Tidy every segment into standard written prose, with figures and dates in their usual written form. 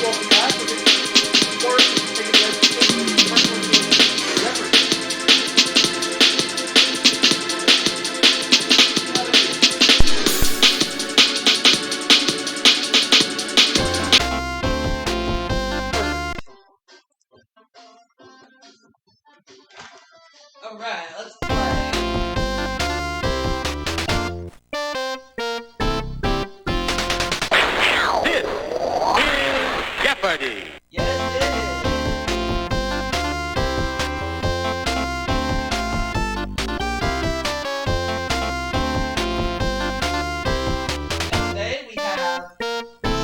Welcome back. We're going to take a look at Jeopardy. Alright, let's play. This is Jeopardy! Yes, it is. And today we have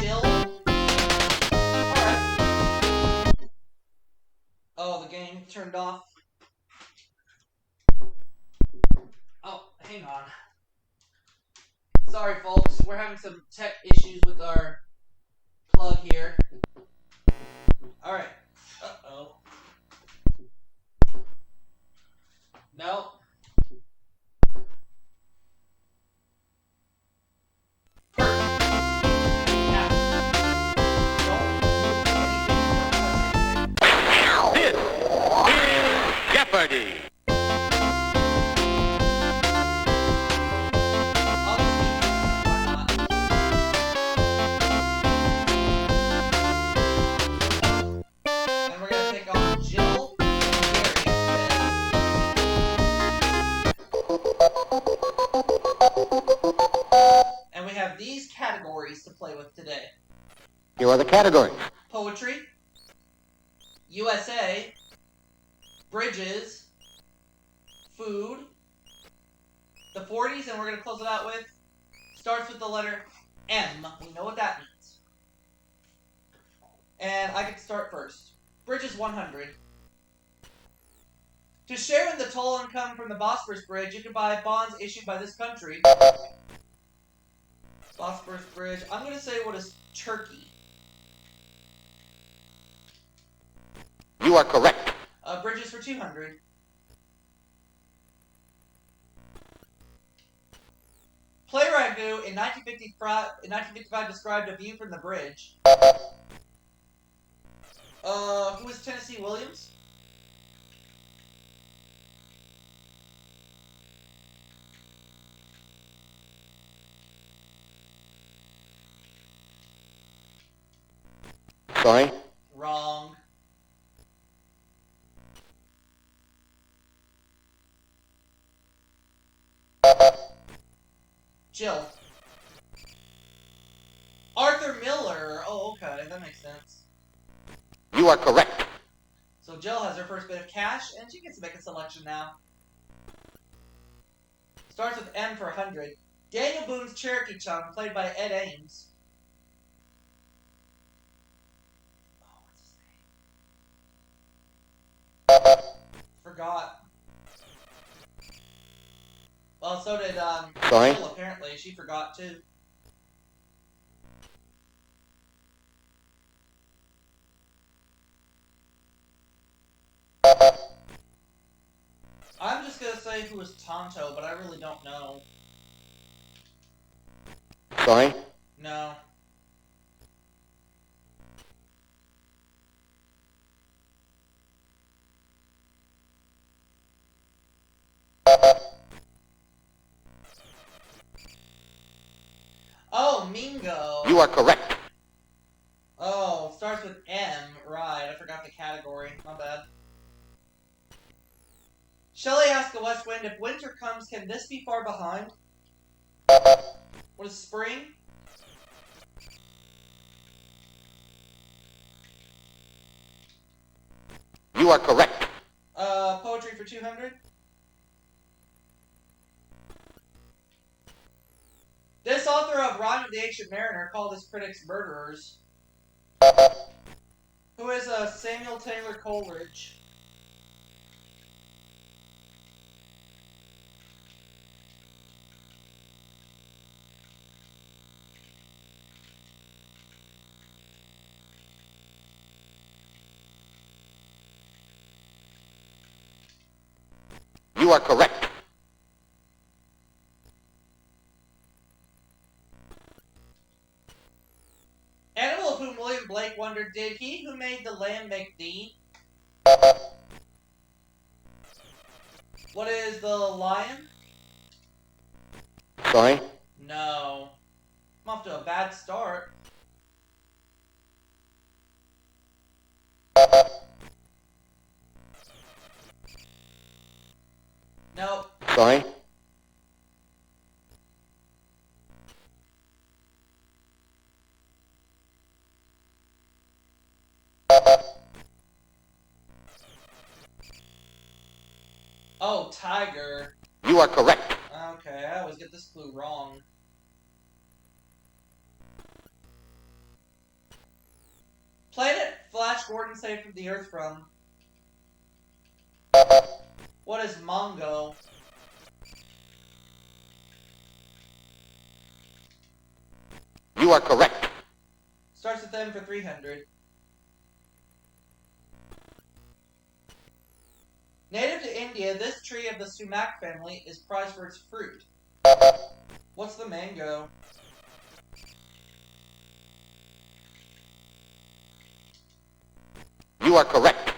Jill. Alright. Oh, the game turned off. Oh, hang on. Sorry, folks. We're having some tech issues with our plug here. Alright. Uh-oh. Nope. Now. Don't move anything. Don't touch anything. This is Jeopardy! I'll just keep it. Why not? And we're gonna take on Jill and Gary instead. And we have these categories to play with today. Here are the categories. Poetry, USA, bridges, food, the 40s, and we're going to close it out with, starts with the letter M. We know what that means. And I get to start first. Bridges 100. To share in the toll income from the Bosphorus Bridge, you can buy bonds issued by this country. Bosphorus Bridge. I'm going to say what is Turkey. You are correct. Bridges for 200. Playwright who, in 1955, described a view from the bridge. Who was Tennessee Williams? Sorry. Wrong. Jill. Arthur Miller. Oh, okay, that makes sense. You are correct. So Jill has her first bit of cash, and she gets to make a selection now. Starts with M for 100. Daniel Boone's Cherokee Chum, played by Ed Ames. Oh, what's his name? Forgot. Well, so did Sorry? Jill, apparently. She forgot, too. I'm just going to say who was Tonto, but I really don't know. Sorry? No. Oh, Mingo. You are correct. Oh, starts with M. Right, I forgot the category. My bad. Shelley asked the West Wind, if winter comes, can this be far behind? What is spring? You are correct. Poetry for 200. This author of Rhyme of the Ancient Mariner called his critics murderers. Who is Samuel Taylor Coleridge? You are correct. Animal of whom William Blake wondered, did he who made the lamb make thee? What is the lion? Sorry? No. I'm off to a bad start. Nope. Sorry? Oh, tiger. You are correct. Okay, I always get this clue wrong. Planet Flash Gordon saved from the Earth from. What is Mongo? You are correct. Starts with M for 300. Native to India, this tree of the sumac family is prized for its fruit. What's the mango? You are correct.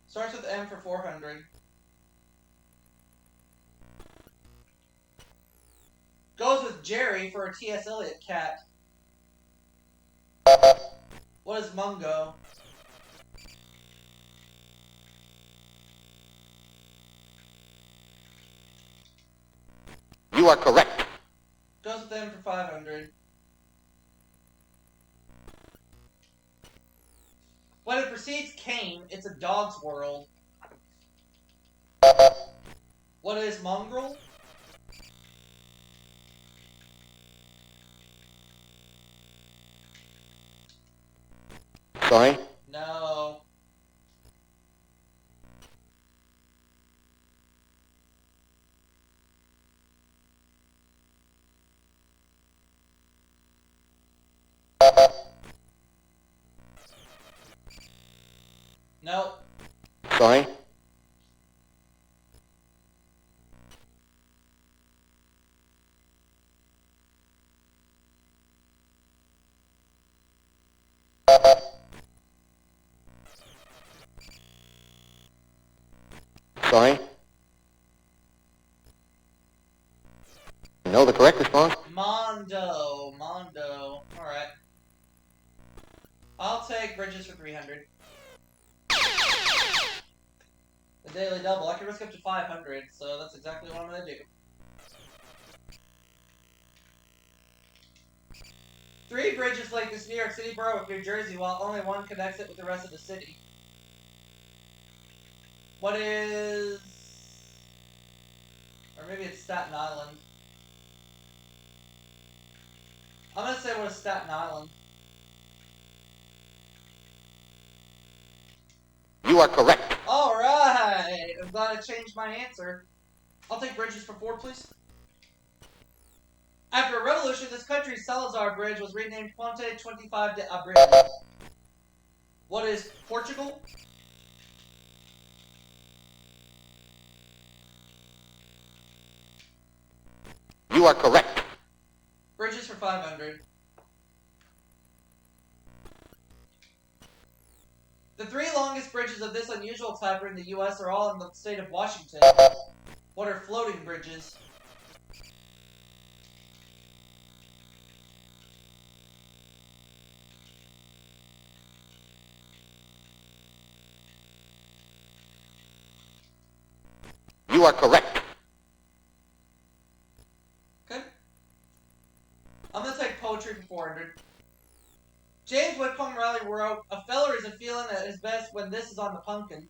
Starts with M for 400. Goes with Jerry for a T.S. Eliot cat. What is Mungo? You are correct. Goes with M for 500. When it precedes Cain, it's a dog's world. What is mongrel? Sorry? No. Nope. Sorry? Sorry? No, the correct response? Mondo. Alright. I'll take Bridges for 300. The daily double. I can risk up to 500, so that's exactly what I'm going to do. 3 bridges link this New York City borough with New Jersey, while only one connects it with the rest of the city. What is... Or maybe it's Staten Island. I'm going to say what is Staten Island. You are correct. Alright! I'm glad I changed my answer. I'll take bridges for 4, please. After a revolution, this country's Salazar Bridge was renamed Ponte 25 de Abril. What is Portugal? You are correct. Bridges for 500. The 3 longest bridges of this unusual type in the U.S. are all in the state of Washington. What are floating bridges? You are correct. Okay. I'm going to take poetry for 400. James Whitcomb Riley wrote, "A feller isn't feeling at his best when this is on the pumpkin."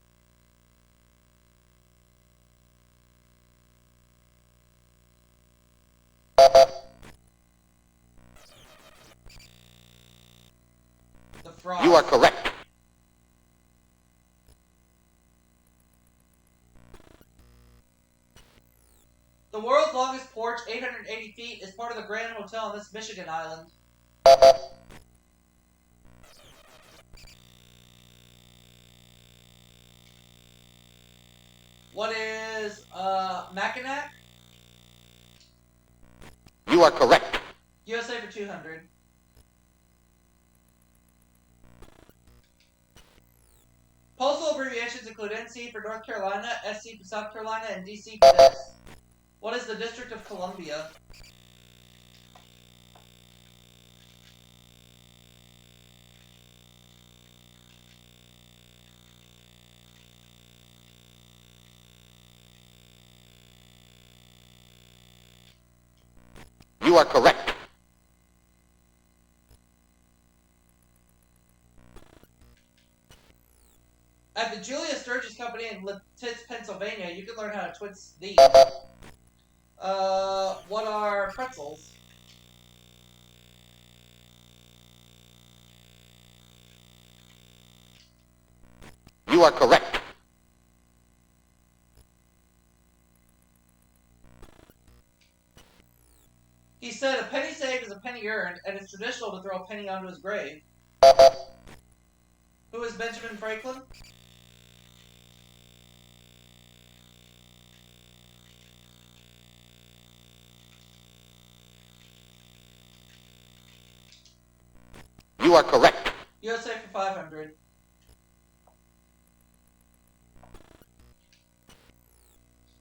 The frost. You are correct. The world's longest porch, 880 feet, is part of the Grand Hotel on this Michigan island. What is, Mackinac? You are correct. USA for 200. Postal abbreviations include NC for North Carolina, SC for South Carolina, and DC for this. What is the District of Columbia? You are correct. At the Julia Sturgis Company in Lititz, Pennsylvania, you can learn how to twist these. What are pretzels? You are correct. He said a penny saved is a penny earned, and it's traditional to throw a penny onto his grave. Who is Benjamin Franklin? You are correct. USA for 500.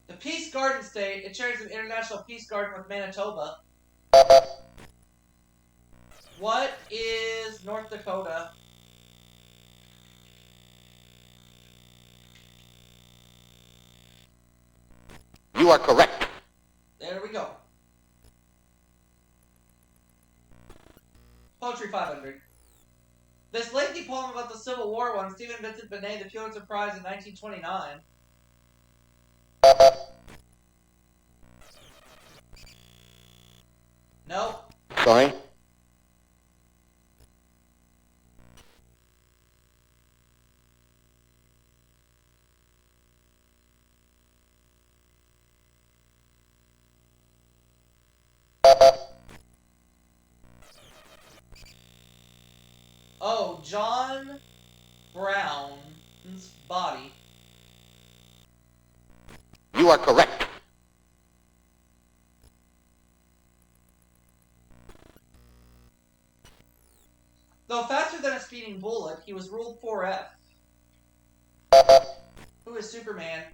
The Peace Garden State, it shares an international peace garden with Manitoba. What is North Dakota? You are correct. There we go. Poetry 500. This lengthy poem about the Civil War won Stephen Vincent Benet the Pulitzer Prize in 1929. Nope. Sorry. Oh, John Brown's Body. You are correct. Though faster than a speeding bullet, he was ruled 4F. Who is Superman?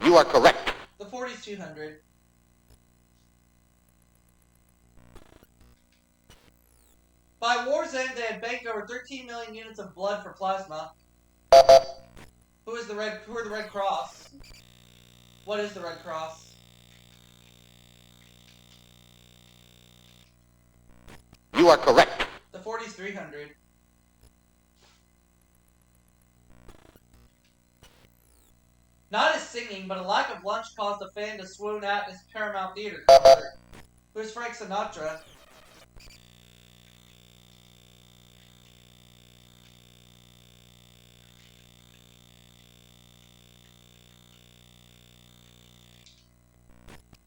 You are correct. The 40's 200. By war's end, they had banked over 13 million units of blood for plasma. Who are the Red Cross? What is the Red Cross? You are correct. The 40's 300. Not his singing, but a lack of lunch caused a fan to swoon at his Paramount Theater concert. Who's Frank Sinatra?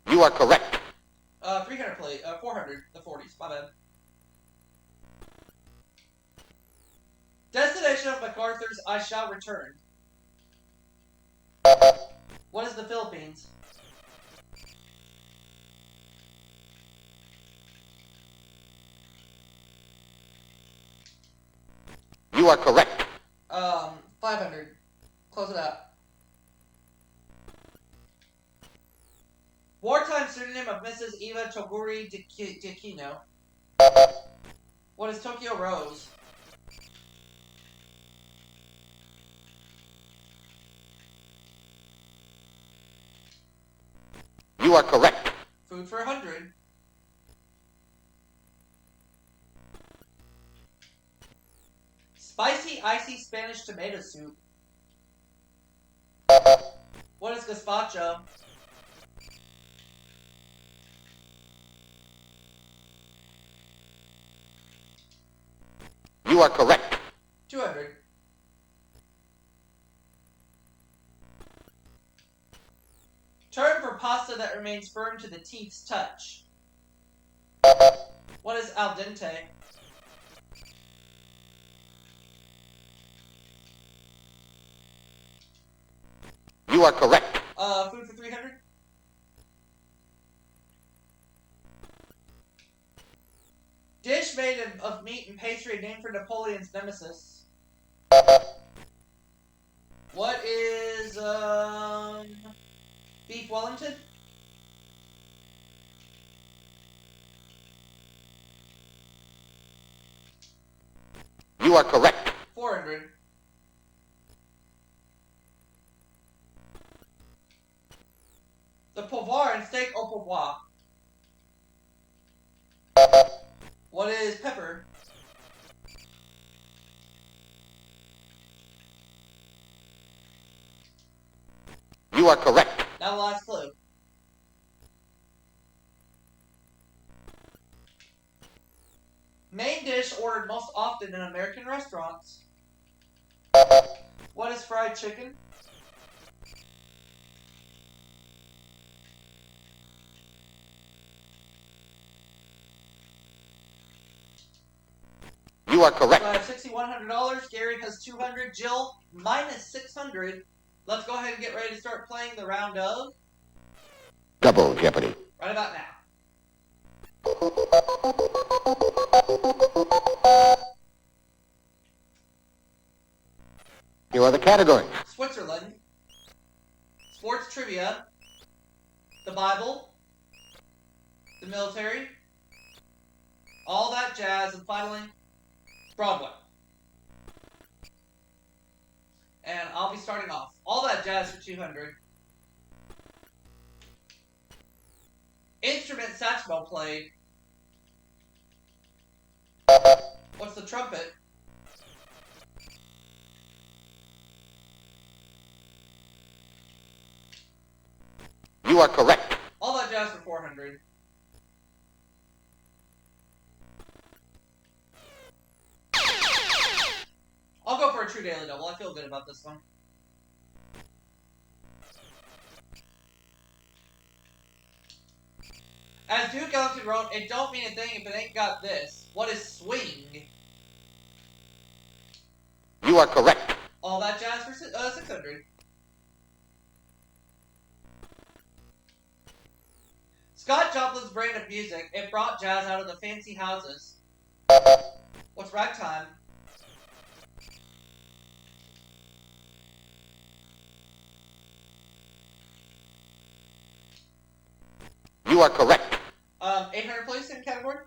You are correct. 300 plate, 400, the 40's, my bad. Destination of MacArthur's I Shall Return. What is the Philippines? You are correct. 500. Close it out. Wartime pseudonym of Mrs. Eva Toguri Diakino. What is Tokyo Rose? You are correct. Food for 100. Spicy, icy Spanish tomato soup. What is gazpacho? You are correct. 200. Term for pasta that remains firm to the teeth's touch. What is al dente? You are correct. Food for 300. Dish made of meat and pastry named for Napoleon's nemesis. What is, beef Wellington? You are correct. 400. The poivre in steak au poivre. What is pepper? You are correct. Now the last clue. Main dish ordered most often in American restaurants. What is fried chicken? You are correct. So I have $6,100. Gary has 200. Jill minus 600. Let's go ahead and get ready to start playing the round of Double Jeopardy. right about now. Here are the categories. Switzerland, sports trivia, the Bible, the military, all that jazz, and finally, Broadway. And I'll be starting off. All that jazz for 200. Instrument saxophone played. What's the trumpet? You are correct. All that jazz for 400. I'll go for a true daily double. I feel good about this one. As Duke Ellington wrote, it don't mean a thing if it ain't got this. What is swing? You are correct. All that jazz for 600. Scott Joplin's brand of music, it brought jazz out of the fancy houses. What's ragtime? You are correct. 800 please, same category.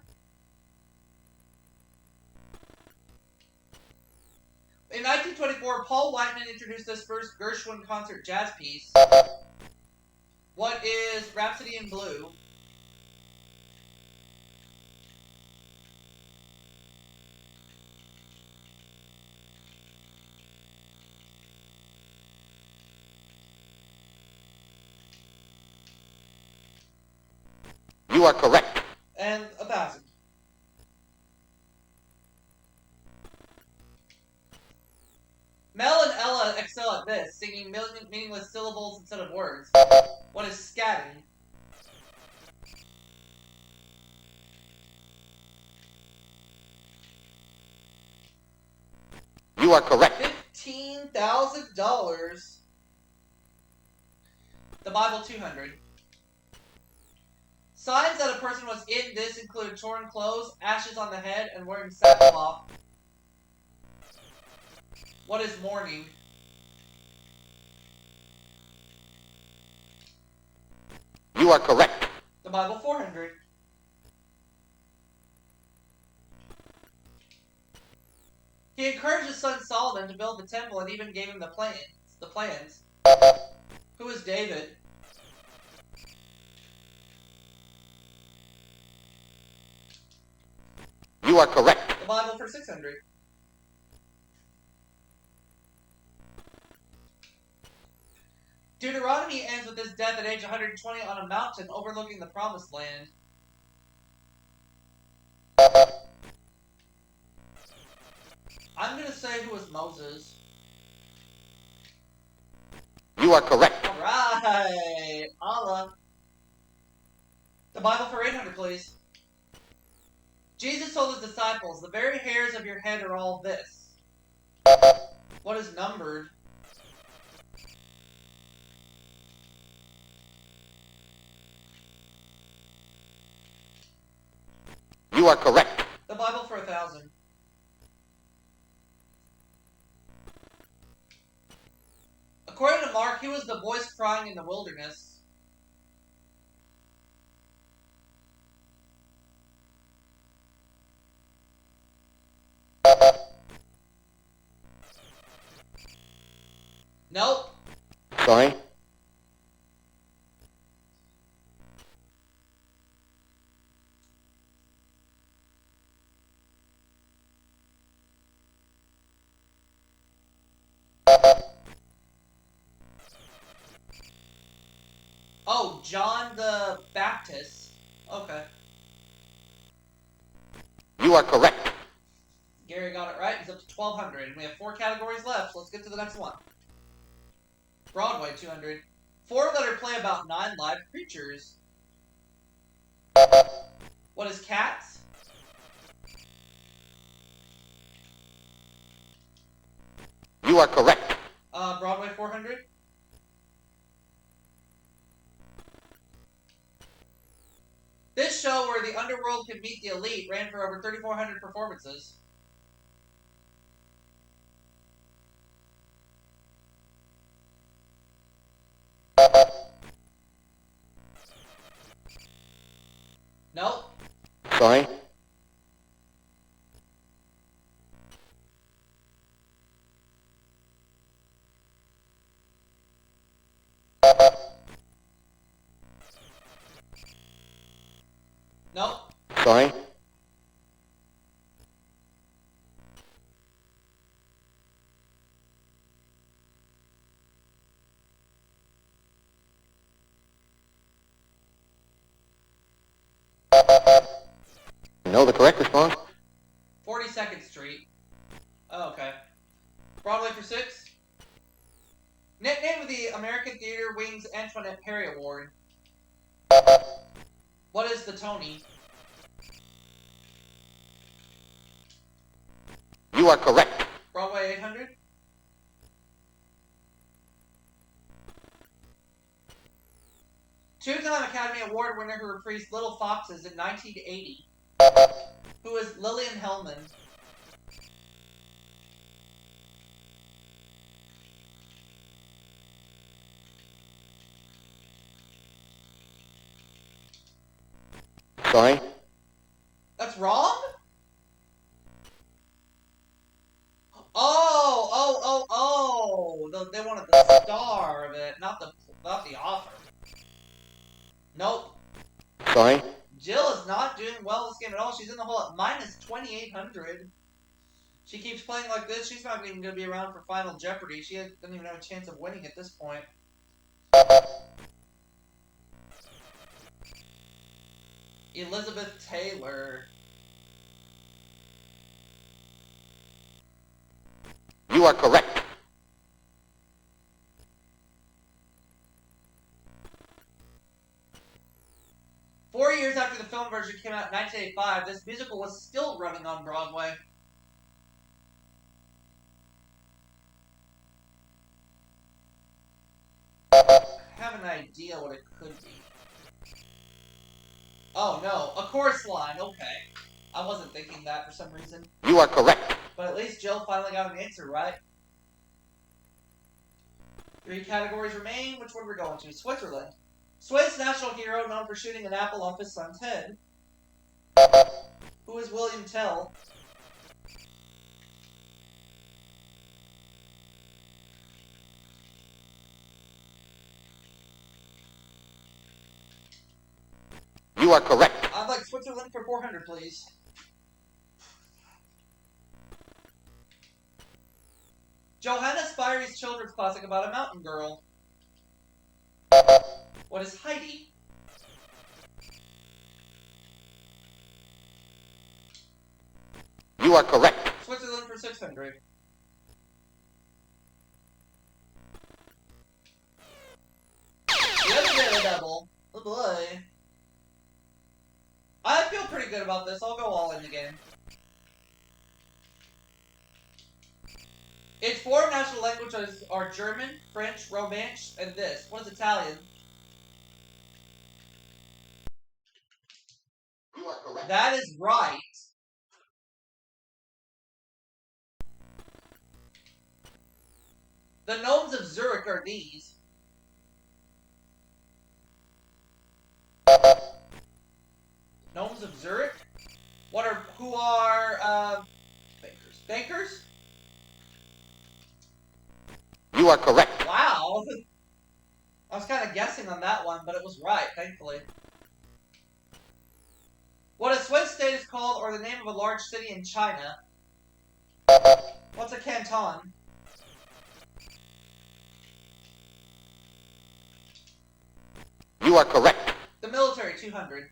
In 1924, Paul Whiteman introduced this first Gershwin concert jazz piece. What is Rhapsody in Blue? You are correct. And 1,000. Mel and Ella excel at this, singing meaningless syllables instead of words. What is scatting? You are correct. $15,000. The Bible 200. Signs that a person was in this included torn clothes, ashes on the head, and wearing sackcloth. What is mourning? You are correct. The Bible 400. He encouraged his son Solomon to build the temple and even gave him the plans. Who is David? You are correct. The Bible for 600. Deuteronomy ends with his death at age 120 on a mountain overlooking the Promised Land. I'm going to say who was Moses. You are correct. Alright, Allah. The Bible for 800, please. Jesus told his disciples, the very hairs of your head are all this. What is numbered? You are correct. The Bible he was the voice crying in the wilderness. Nope. Sorry. Oh, John the Baptist. Okay. You are correct. Gary got it right. He's up to 1,200. And we have 4 categories left, so let's get to the next one. Broadway, 200. 4-letter play about 9 live creatures. What is cats? You are correct. Broadway, 400. This show, where the underworld could meet the elite, ran for over 3,400 performances. Nope. Sorry. Nope. Sorry. No, the correct response? 42nd Street. Oh, okay. Broadway for 6. Nickname of the American Theater Wing's Antoinette Perry Award. What is the Tony? You are correct. Broadway, 800. Two-time Academy Award winner who reprised Little Foxes in 1980. Who is Lillian Hellman? Sorry. That's wrong? Oh! They wanted the star of it, not the author. Nope. Sorry. Jill is not doing well in this game at all. She's in the hole at minus 2,800. She keeps playing like this. She's not even going to be around for Final Jeopardy. She doesn't even have a chance of winning at this point. Elizabeth Taylor. You are correct. Four years after the film version came out in 1985, this musical was still running on Broadway. I have an idea what it could be. Oh no, A Chorus Line, okay. I wasn't thinking that for some reason. You are correct. But at least Jill finally got an answer right. 3 categories remain. Which one are we going to? Switzerland. Swiss national hero known for shooting an apple off his son's head. Who is William Tell? You are correct. I'd like Switzerland for 400, please. Johanna Spyri's children's classic about a mountain girl. What is Heidi? You are correct. Switzerland for 600. The other Daredevil. Oh boy. I feel pretty good about this. I'll go all in again. Its 4 national languages are German, French, Romance, and this. What is Italian? You are correct. That is right. The gnomes of Zurich are these. Who are bankers? Bankers? You are correct. Wow. I was kind of guessing on that one, but it was right, thankfully. What a Swiss state is called, or the name of a large city in China. What's a canton? You are correct. The military, 200.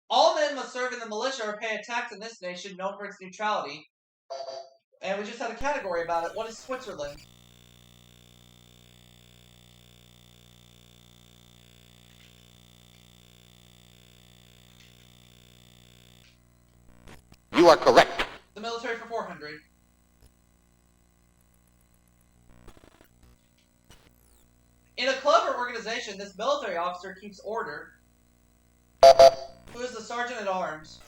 All men must serve in the militia or pay a tax in this nation known for its neutrality. And we just had a category about it. What is Switzerland? You are correct. The military for 400. In a club or organization, this military officer keeps order. Who is the sergeant at arms?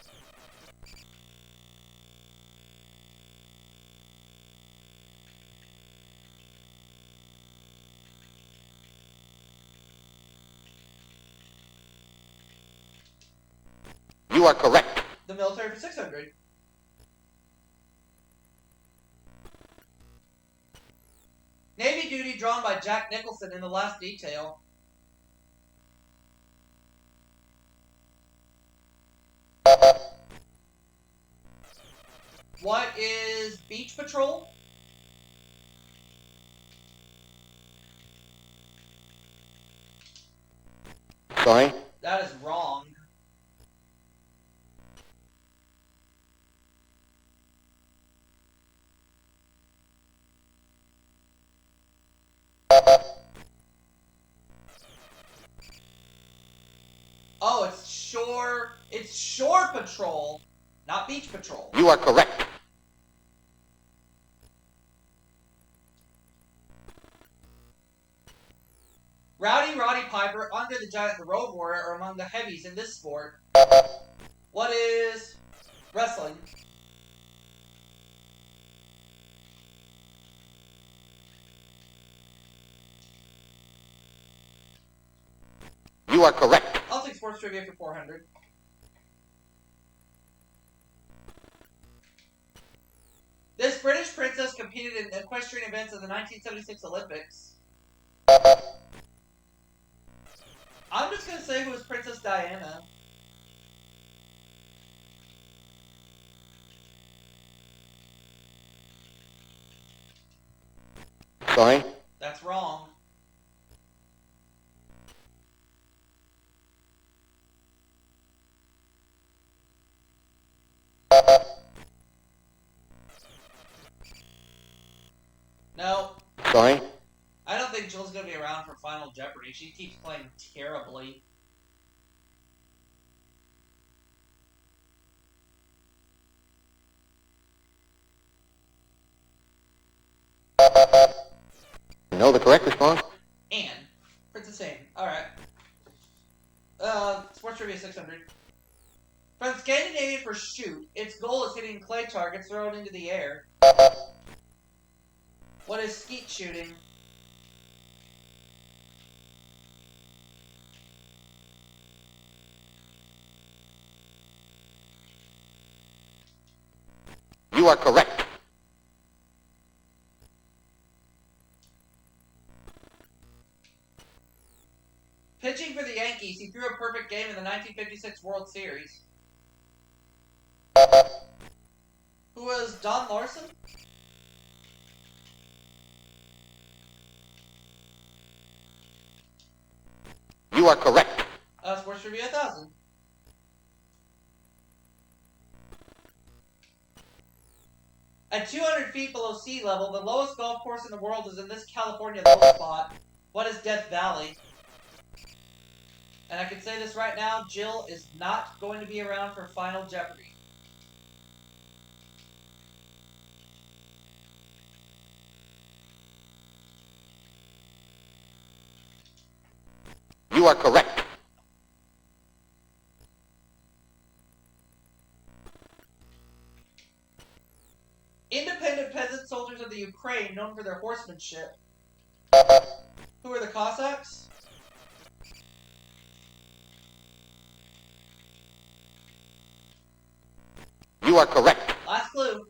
You are correct. The military for 600. Navy duty drawn by Jack Nicholson in The Last Detail. What is beach patrol? Sorry. That is wrong. Oh, it's shore patrol, not beach patrol. You are correct. Rowdy Roddy Piper, Andre the Giant, the Road Warrior are among the heavies in this sport. What is wrestling? You are correct. I'll take sports trivia for 400. This British princess competed in equestrian events in the 1976 Olympics. I'm just going to say who was Princess Diana. Sorry. That's wrong. No. Sorry. I don't think Jill's going to be around for Final Jeopardy. She keeps playing terribly. You know the correct response? Anne. Princess Anne. Alright. Sports trivia 600. From Scandinavian for shoot, its goal is hitting clay targets thrown into the air. What is skeet shooting? You are correct. Pitching for the Yankees, he threw a perfect game in the 1956 World Series. Who was Don Larson? You are correct. Sports Trivia 1000. At 200 feet below sea level, the lowest golf course in the world is in this California low spot. What is Death Valley? And I can say this right now, Jill is not going to be around for Final Jeopardy. You are correct. Independent peasant soldiers of the Ukraine known for their horsemanship. Who are the Cossacks? You are correct. Last clue.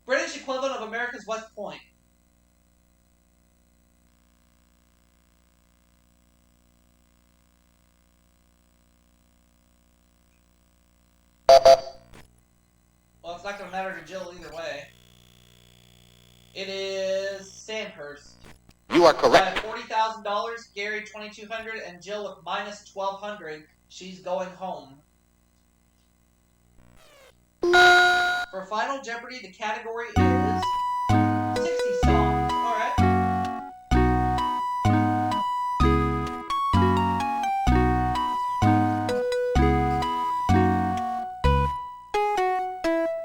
British equivalent of America's West Point. Well, it's not going to matter to Jill either way. It is Sandhurst. You are correct. $40,000, Gary $2,200, and Jill with minus $1,200. She's going home. For Final Jeopardy, the category is 60 songs. All right.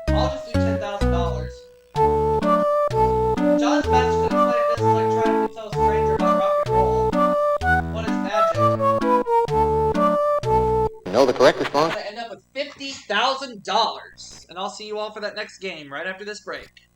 I'll just do $10,000. John's match could have played this like trying to tell a stranger about rock and roll. What is magic? You know the correct response? I'm going to end up with $50,000. And I'll see you all for that next game right after this break.